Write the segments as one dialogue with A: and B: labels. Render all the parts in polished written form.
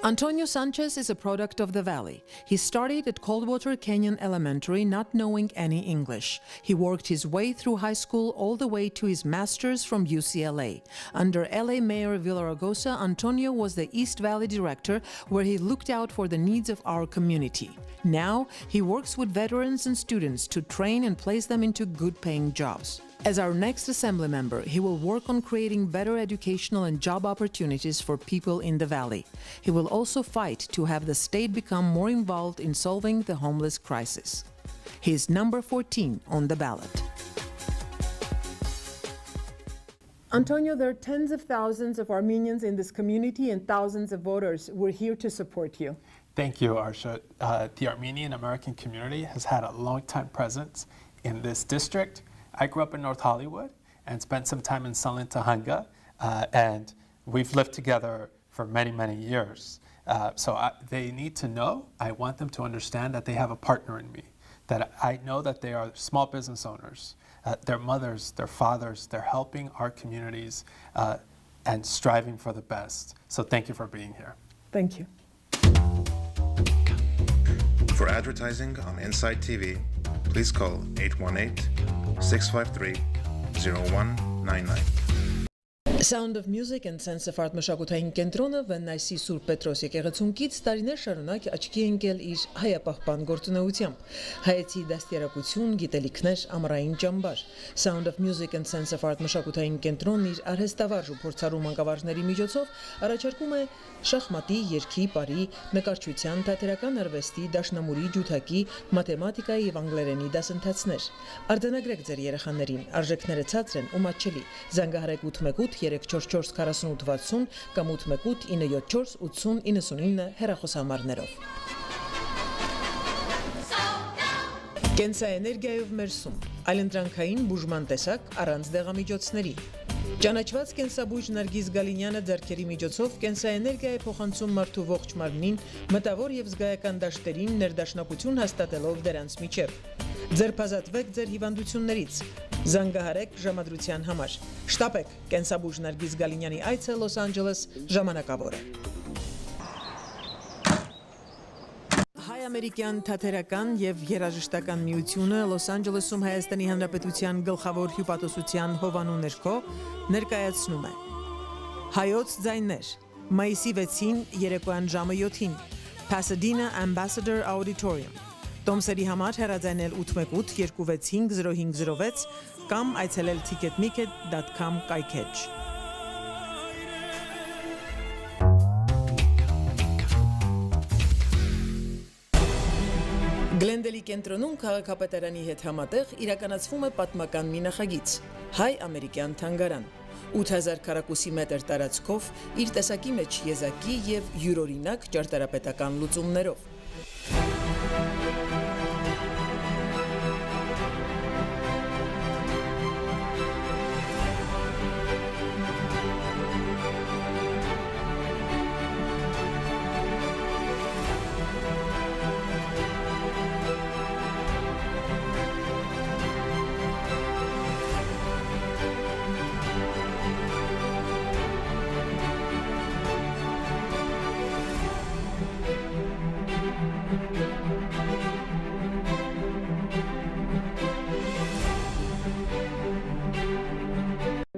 A: Antonio Sanchez is a product of the Valley. He started at Coldwater Canyon Elementary not knowing any English. He worked his way through high school all the way to his master's from UCLA. Under LA Mayor Villaraigosa, Antonio was the East Valley director where he looked out for the needs of our community. Now, he works with veterans and students to train and place them into good-paying jobs. As our next assembly member, he will work on creating better educational and job opportunities for people in the Valley. He will also fight to have the state become more involved in solving the homeless crisis. He is number 14 on the ballot. Antonio, there are tens of thousands of Armenians in this community and thousands of voters. We're here to support you.
B: Thank you, Arsha. The Armenian American community has had a long-time presence in this district. I grew up in North Hollywood and spent some time in Salintahanga, and we've lived together for many, many years. They need to know, I want them to understand that they have a partner in me, that I know that they are small business owners, their mothers, their fathers, they're helping our communities and striving for the best. So thank you for being here.
A: Thank you.
C: For advertising on Insight TV, please call 818-653-0199.
A: Sound of Music and Sense of Art մշակութային կենտրոնը Վեննայսի Սուրբ Պետրոս եկեղեցունքից տարիներ շարունակ աչքի է ընկել իր հայապահպան գործունեությամբ։ Հայեցի դաստիարակություն, գիտելիքներ, ամառային ճամբար։ Sound of Music and Sense of Art մշակութային կենտրոնն իր արհեստավարժ ու փորձառու մանկավարժների միջոցով առաջարկում է շախմատի, երգի, պարի, նկարչության, թատերական արվեստի, դաշնամուրի, ջութակի, մաթեմատիկայի եւ անգլերենի դասընթացներ։ Արձանագրեք ձեր երեխաներին, արժեքները ցածր են ու մատչելի։ Զանգահարեք 818 344 կամ 818 974 8099 հեռախոսահամարներով։ Կենսաէներգիայով մեր սում, այլընտրանքային բուժման տեսակ առանց դեղամիջոցների։ Ճանաչված կենսաբույժ Նարգիս Գալինյանը ձեռքերի միջոցով կենսաէներգիա է փոխանցում մարդու ողջ մարմնին, մտավոր եւ զգայական դաշտերին ներդաշնակություն հաստատելով դրանց միջև։ Ձերբազատվեք ձեր հիվանդություններից։ Զանգահարեք ժամադրության համար։ Շտապեք կենսաբույժ Նարգիս Գալինյանի այցը Լոս Անջելես ժամանակավոր է։ Հայ-ամերիկյան թատերական եւ երաժշտական միությունը Լոս Անջելեսում Հայաստանի Հանրապետության գլխավոր հյուպատոսության հովանու ներքո ներկայացնում է Հայոց ձայներ մայիսի 6-ին երեկոյան ժամը 7-ին Pasadena Ambassador Auditorium Տոմսերի համար հեռաձայնել 818 265 0506 կամ այցելել ticketmiket.com կայքեջ Գլենդելի կենտրոնում քաղաքապետարանի հետ համատեղ իրականացվում է պատմական մի նախագիծ հայ-ամերիկյան թանգարան 8000 քառակուսի մետր տարածքով իր տեսակի մեջ եզակի եւ յուրօրինակ ճարտարապետական լուծումներով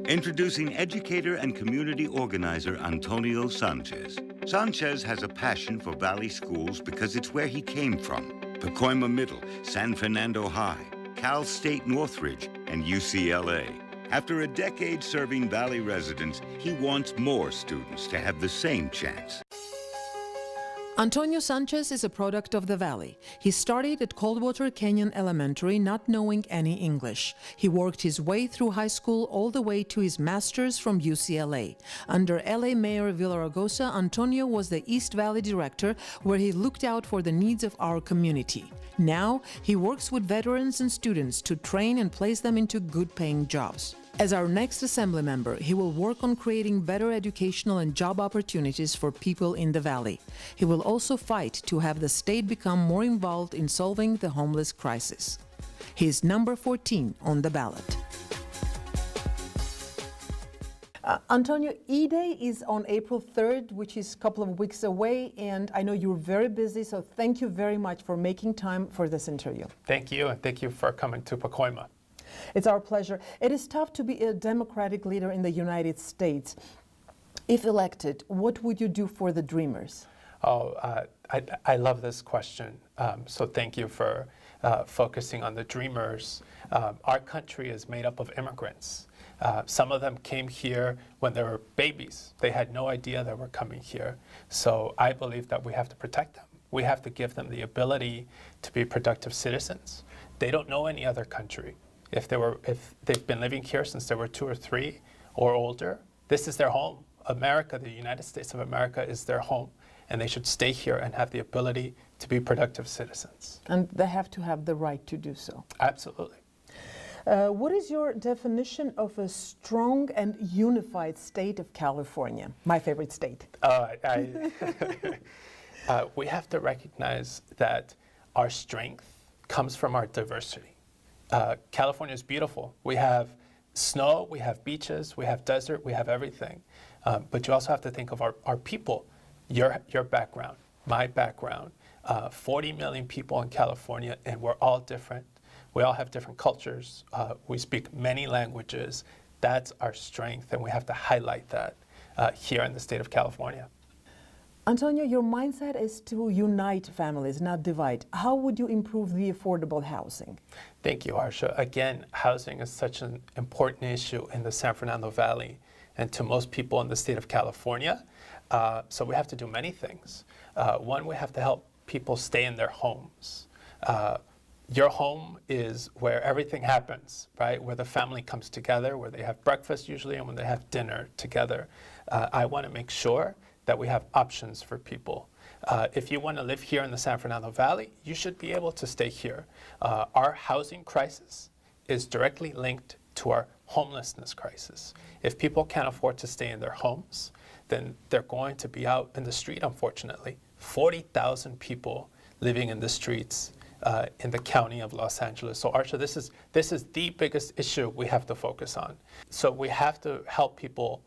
D: Introducing educator and community organizer Antonio Sanchez. Sanchez has a passion for Valley schools because it's where he came from. Pacoima Middle, San Fernando High, Cal State Northridge, and UCLA. After a decade serving Valley residents, he wants more students to have the same chance.
A: Antonio Sanchez is a product of the Valley. He started at Coldwater Canyon Elementary not knowing any English. He worked his way through high school all the way to his master's from UCLA. Under LA Mayor Villaraigosa, Antonio was the East Valley director where he looked out for the needs of our community. Now, he works with veterans and students to train and place them into good-paying jobs. As our next assembly member, he will work on creating better educational and job opportunities for people in the Valley. He will also fight to have the state become more involved in solving the homeless crisis. He is number 14 on the ballot. Antonio, E-Day is on April 3rd, which is a couple of weeks away, and I know you're very busy, so thank you very much for making time for this interview.
B: Thank you, and thank you for coming to Pacoima.
A: It's our pleasure. It is tough to be a Democratic leader in the United States. If elected, what would you do for the Dreamers?
B: Oh, I love this question. So thank you for focusing on the Dreamers. Our country is made up of immigrants. Some of them came here when they were babies. They had no idea they were coming here. So I believe that we have to protect them. We have to give them the ability to be productive citizens. They don't know any other country. If they've been living here since they were 2 or 3 or older, this is their home. America, the United States of America, is their home, and they should stay here and have the ability to be productive citizens.
A: And they have to have the right to do so.
B: Absolutely.
A: What is your definition of a strong and unified state of California? My favorite state.
B: We have to recognize that our strength comes from our diversity. California is beautiful. We have snow, we have beaches, we have desert, we have everything. But you also have to think of our people, your background, my background. 40 million people in California, and we're all different. We all have different cultures. We speak many languages. That's our strength, and we have to highlight that here in the state of California.
A: Antonio, your mindset is to unite families, not divide. How would you improve the affordable housing?
B: Thank you, Arsha. Again, housing is such an important issue in the San Fernando Valley and to most people in the state of California. So we have to do many things. One, we have to help people stay in their homes. Your home is where everything happens, right? Where the family comes together, where they have breakfast usually, and when they have dinner together. I want to make sure that we have options for people. If you want to live here in the San Fernando Valley, you should be able to stay here. Our housing crisis is directly linked to our homelessness crisis. If people can't afford to stay in their homes, then they're going to be out in the street, unfortunately. 40,000 people living in the streets in the county of Los Angeles. So Arsha, this is the biggest issue we have to focus on. So we have to help people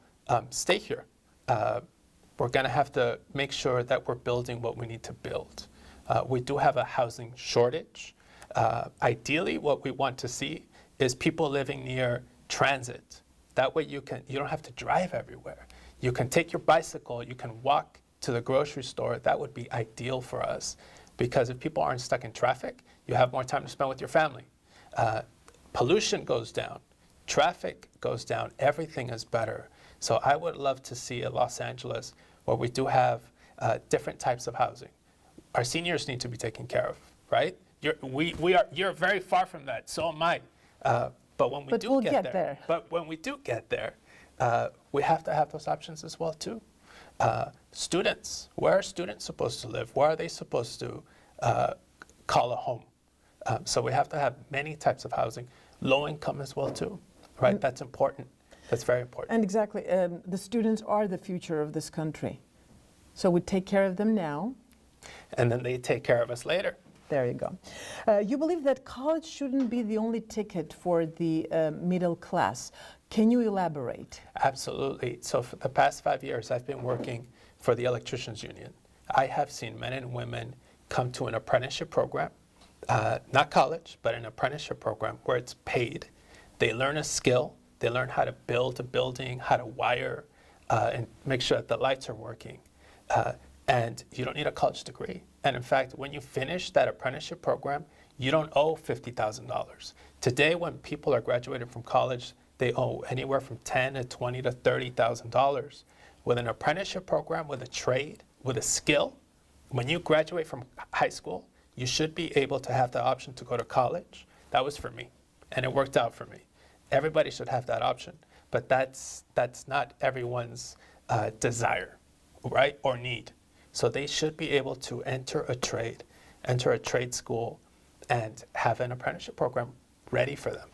B: stay here. We're going to have to make sure that we're building what we need to build. We do have a housing shortage. Ideally, what we want to see is people living near transit. That way you don't have to drive everywhere. You can take your bicycle, you can walk to the grocery store. That would be ideal for us, because if people aren't stuck in traffic, you have more time to spend with your family. Pollution goes down, traffic goes down, everything is better. So I would love to see a Los Angeles where we do have different types of housing. Our seniors need to be taken care of, right? You're very far from that, so am I. But when we do get there, we have to have those options as well too. Students, where are students supposed to live? Where are they supposed to call a home? So we have to have many types of housing. Low income as well too, right? That's important. That's very important.
A: And exactly, the students are the future of this country. So we take care of them now.
B: And then they take care of us later.
A: There you go. You believe that college shouldn't be the only ticket for the middle class. Can you elaborate?
B: Absolutely. So for the past 5 years, I've been working for the Electricians Union. I have seen men and women come to an apprenticeship program, not college, but an apprenticeship program where it's paid. They learn a skill. They learn how to build a building, how to wire, and make sure that the lights are working. And you don't need a college degree. And in fact, when you finish that apprenticeship program, you don't owe $50,000. Today, when people are graduating from college, they owe anywhere from $10,000 to $20,000 to $30,000. With an apprenticeship program, with a trade, with a skill, when you graduate from high school, you should be able to have the option to go to college. That was for me, and it worked out for me. Everybody should have that option, but that's not everyone's desire, right, or need. So they should be able to enter a trade school, and have an apprenticeship program ready for them.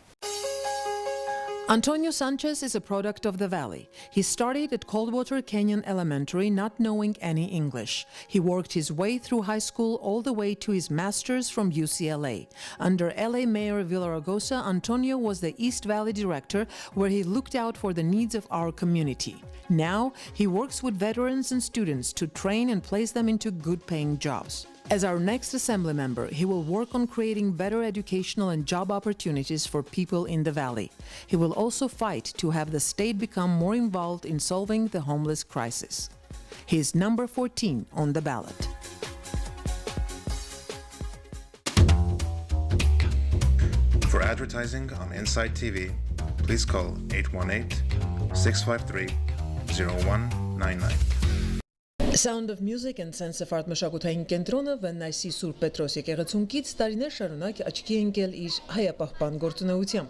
A: Antonio Sanchez is a product of the Valley. He started at Coldwater Canyon Elementary not knowing any English. He worked his way through high school all the way to his master's from UCLA. Under LA Mayor Villaraigosa, Antonio was the East Valley director, where he looked out for the needs of our community. Now, he works with veterans and students to train and place them into good-paying jobs. As our next assembly member, he will work on creating better educational and job opportunities for people in the Valley. He will also fight to have the state become more involved in solving the homeless crisis. He is number 14 on the ballot.
C: For advertising on Inside TV, please call 818-653-0199.
A: Sound of Music and Sense of Art մշակութային կենտրոնը Վեննայսի Սուրբ Պետրոս եկեղեցունքից տարիներ շարունակ աչքի ընկել իր հայապահպան գործունեությամբ։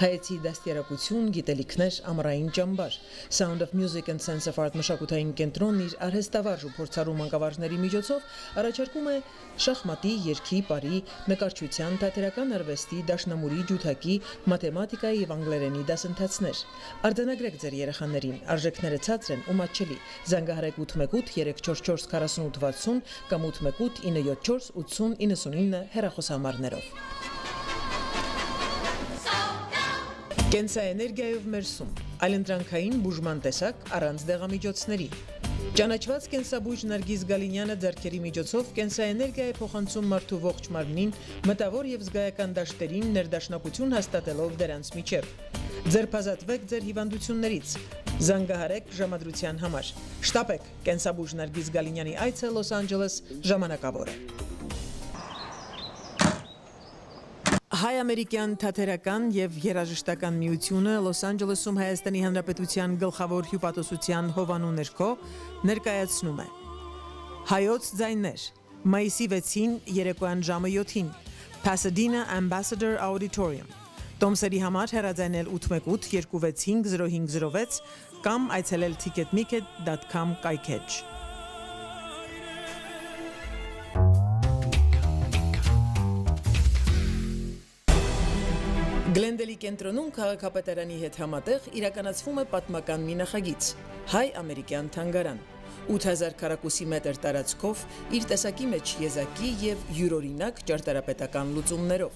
A: Հայեցի դաստիարակություն, գիտելիքներ, ամառային ճամբար։ Sound of Music and Sense of Art մշակութային կենտրոնն իր արհեստավարժ ու փորձառու մանկավարժների միջոցով առաջարկում է շախմատի, երգի, պարի, նկարչության, թատերական արվեստի, դաշնամուրի, ջութակի, մաթեմատիկայի եւ անգլերենի դասընթացներ։ Արձանագրեք ձեր երեխաներին, արժեքները ցածր են ու մատչելի։ Զանգահարեք 818 344 4860 կամ 818 974 8099 հեռախոսահամարներով։ Կենսաէներգիայով մերսում, այլընտրանքային բուժման տեսակ առանց դեղամիջոցների։ Ճանաչված կենսաբույժ Նարգիս Գալինյանը ձեռքերի միջոցով կենսաէներգիա է փոխանցում մարդու ողջ մարմնին, մտավոր եւ զգայական դաշտերին ներդաշնակություն հաստատելով դրանց միջև։ Ձերբազատվեք ձեր հիվանդություններից։ Զանգահարեք ժամադրության համար։ Շտապեք, կենսաբույժ Նարգիս Գալինյանի այցը Լոս Անջելես ժամանակավոր է։ Հայ-ամերիկյան թատերական եւ երաժշտական միությունը Լոս Անջելեսում Հայաստանի Հանրապետության գլխավոր հյուպատոսության հովանու ներքո ներկայացնում է Հայոց ձայներ մայիսի 6-ին երեկոյան ժամը 7-ին Pasadena Ambassador Auditorium Տոմսերի համար հեռաձայնել 818 265 0506 կամ այցելել ticketmiket.com կայքեջ Գլենդելի կենտրոնում քաղաքապետարանի հետ համատեղ իրականացվում է պատմական մի նախագիծ հայ-ամերիկյան թանգարան 8000 քառակուսի մետր տարածքով իր տեսակի մեջ եզակի եւ յուրօրինակ ճարտարապետական լուծումներով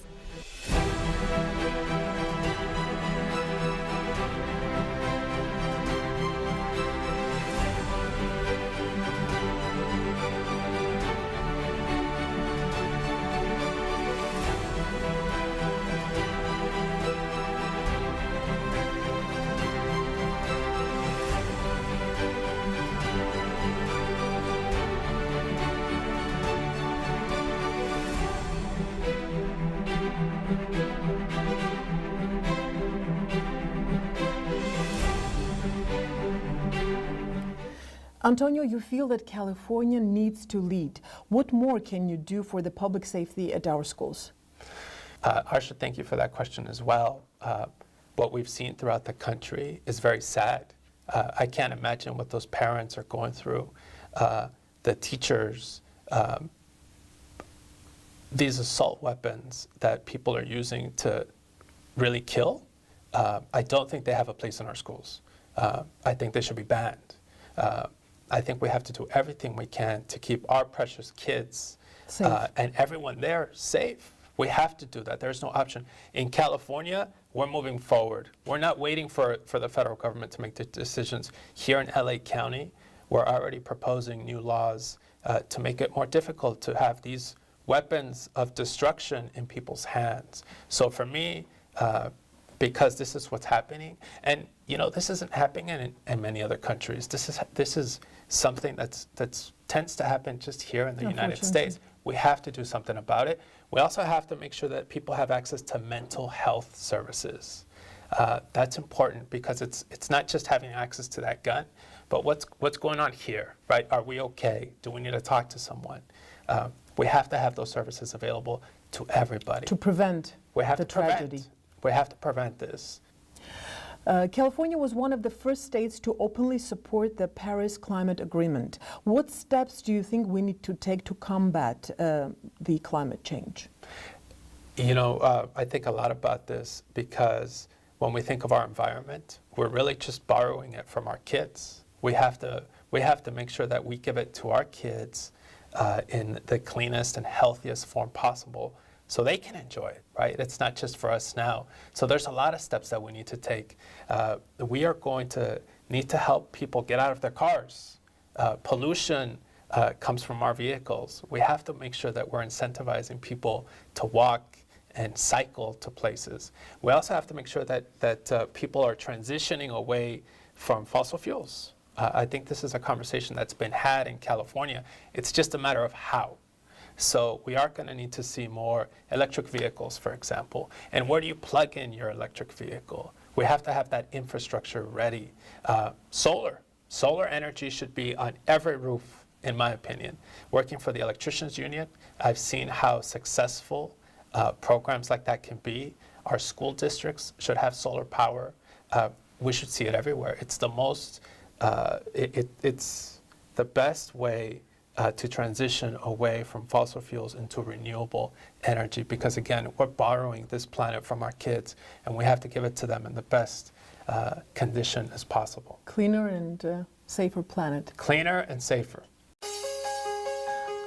A: Antonio, you feel that California needs to lead. What more can you do for the public safety at our schools?
B: Arsha, thank you for that question as well. What we've seen throughout the country is very sad. I can't imagine what those parents are going through. The teachers, these assault weapons that people are using to really kill, I don't think they have a place in our schools. I think they should be banned. I think we have to do everything we can to keep our precious kids and everyone there safe. We have to do that. There's no option. In California, we're moving forward. We're not waiting for the federal government to make the decisions. Here in LA County, we're already proposing new laws to make it more difficult to have these weapons of destruction in people's hands. So for me, because this is what's happening, and you know, this isn't happening in many other countries. This is something that's tends to happen just here in the United States. We have to do something about it. We also have to make sure that people have access to mental health services. That's important because it's not just having access to that gun, but what's going on here, right? Are we okay? Do we need to talk to someone? We have to have those services available to everybody.
A: To prevent the tragedy.
B: We have to prevent this.
A: California was one of the first states to openly support the Paris Climate Agreement. What steps do you think we need to take to combat the climate change?
B: You know, I think a lot about this because when we think of our environment, we're really just borrowing it from our kids. We have to make sure that we give it to our kids in the cleanest and healthiest form possible so they can enjoy it, right? It's not just for us now. So there's a lot of steps that we need to take. We are going to need to help people get out of their cars. Pollution comes from our vehicles. We have to make sure that we're incentivizing people to walk and cycle to places. We also have to make sure that people are transitioning away from fossil fuels. I think this is a conversation that's been had in California. It's just a matter of how. So we are going to need to see more electric vehicles, for example. And where do you plug in your electric vehicle? We have to have that infrastructure ready. Solar energy should be on every roof, in my opinion. Working for the Electricians Union, I've seen how successful programs like that can be. Our school districts should have solar power. We should see it everywhere. It's the most, it's the best way to transition away from fossil fuels into renewable energy, because again, we're borrowing this planet from our kids, and we have to give it to them in the best condition as possible.
A: Cleaner and safer planet.
B: Cleaner and safer.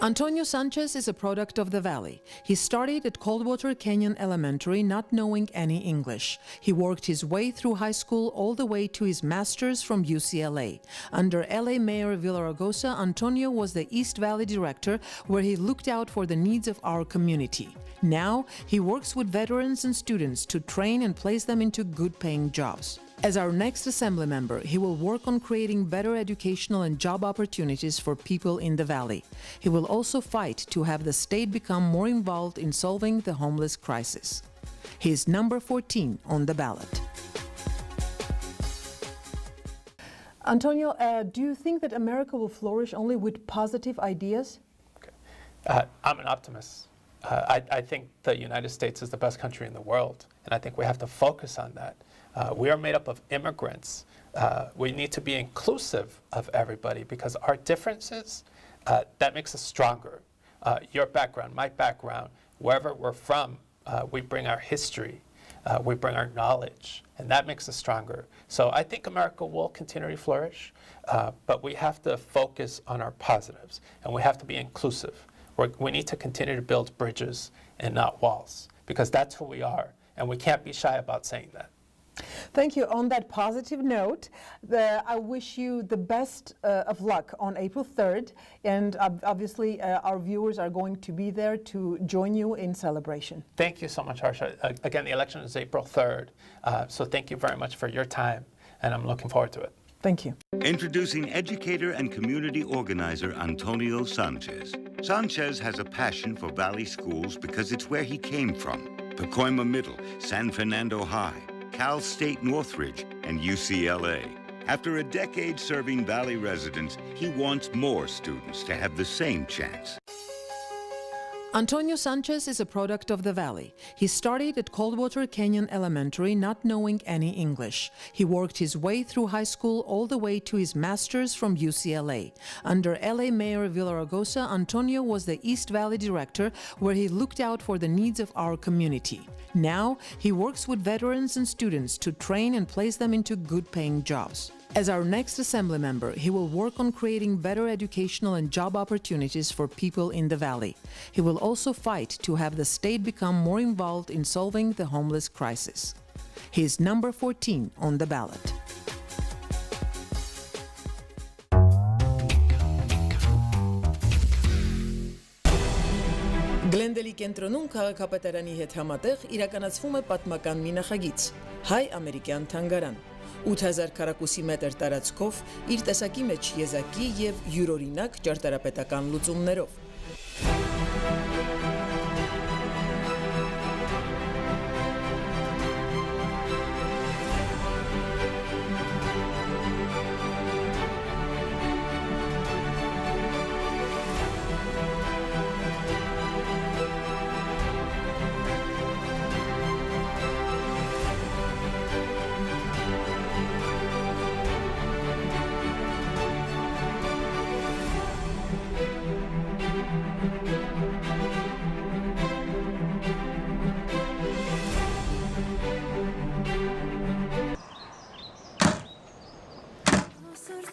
A: Antonio Sanchez is a product of the Valley. He started at Coldwater Canyon Elementary not knowing any English. He worked his way through high school all the way to his master's from UCLA. Under LA Mayor Villaraigosa, Antonio was the East Valley director, where he looked out for the needs of our community. Now, he works with veterans and students to train and place them into good-paying jobs. As our next assembly member, he will work on creating better educational and job opportunities for people in the Valley. He will also fight to have the state become more involved in solving the homeless crisis. He is number 14 on the ballot. Antonio, do you think that America will flourish only with positive ideas?
B: Okay. I'm an optimist. I think the United States is the best country in the world, and I think we have to focus on that. We are made up of immigrants. We need to be inclusive of everybody, because our differences, that makes us stronger. Your background, my background, wherever we're from, we bring our history, we bring our knowledge, and that makes us stronger. So I think America will continue to flourish, but we have to focus on our positives, and we have to be inclusive. We need to continue to build bridges and not walls, because that's who we are, and we can't be shy about saying that.
A: Thank you. On that positive note, I wish you the best of luck on April 3rd, and obviously our viewers are going to be there to join you in celebration.
B: Thank you so much, Harsha. Again, the election is April 3rd, so thank you very much for your time, and I'm looking forward to it.
A: Thank you.
D: Introducing educator and community organizer Antonio Sanchez. Sanchez has a passion for Valley schools because it's where he came from. Pacoima Middle, San Fernando High, Cal State Northridge, and UCLA. After a decade serving Valley residents, he wants more students to have the same chance.
A: Antonio Sanchez is a product of the Valley. He started at Coldwater Canyon Elementary not knowing any English. He worked his way through high school all the way to his master's from UCLA. Under LA Mayor Villaraigosa, Antonio was the East Valley director, where he looked out for the needs of our community. Now, he works with veterans and students to train and place them into good-paying jobs. As our next assembly member, he will work on creating better educational and job opportunities for people in the Valley. He will also fight to have the state become more involved in solving the homeless crisis. He is number 14 on the ballot. Գլենդելի կենտրոնում քաղաքապետարանի հետ համատեղ իրականացվում է պատմական մի նախագիծ՝ հայ-ամերիկյան թանգարան։ 8000 քառակուսի մետր տարածքով, իր տեսակի մեջ եզակի եւ յուրօրինակ ճարտարապետական լուծումներով։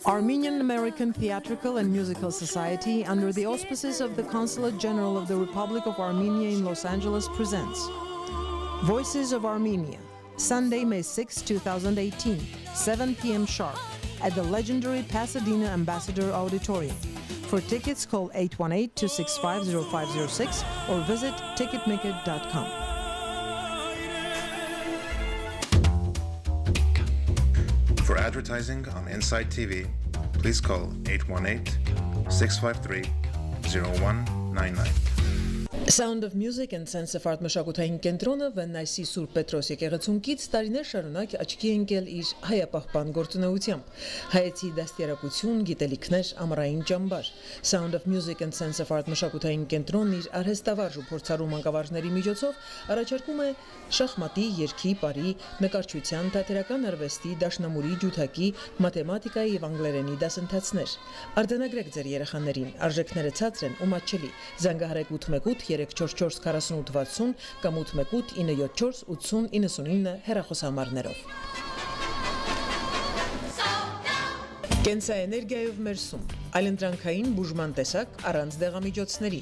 A: Armenian American Theatrical and Musical Society, under the auspices of the Consulate General of the Republic of Armenia in Los Angeles, presents Voices of Armenia, Sunday, May 6, 2018, 7 p.m. sharp, at the legendary Pasadena Ambassador Auditorium. For tickets, call 818-265-0506 or visit ticketmaker.com.
C: For advertising on Inside TV, please call 818-653-0199.
A: Sound of Music and Sense of Art մշակութային կենտրոնը Վեննայսի Սուրբ Պետրոս եկեղեցունքից տարիներ շարունակ աչքի է ընկել իր հայապահպան գործունեությամբ։ Հայեցի դաստիարակություն, գիտելիքներ, ամառային ճամբար։ Sound of Music and Sense of Art մշակութային կենտրոնն իր արհեստավարժ ու փորձառու մանկավարժների միջոցով առաջարկում է շախմատի, երգի, պարի, նկարչության, թատերական արվեստի, դաշնամուրի, ջութակի, մաթեմատիկայի եւ անգլերենի դասընթացներ։ Արձանագրեք ձեր երեխաներին, արժեքները ցածր են ու մատչելի։ Զանգահարեք 818 3444860 կամ 818 974 8099 հեռախոսահամարներով։ Կենսաէներգիայով մերսում, այլընտրանքային բուժման տեսակ առանց դեղամիջոցների։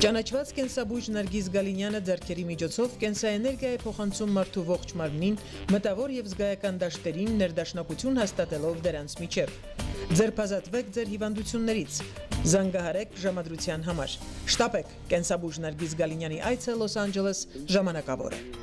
A: Ճանաչված կենսաբույժ Նարգիս Գալինյանը ձեռքերի միջոցով կենսաէներգիա է փոխանցում մարդու ողջ մարմնին, մտավոր եւ զգայական դաշտերին ներդաշնակություն հաստատելով դրանց միջև։ Ձերբազատվեք ձեր հիվանդություններից։ Զանգահարեք ժամադրության համար։ Շտապեք, կենսաբույժ Նարգիս Գալինյանի այցը Լոս Անջելես ժամանակավոր է։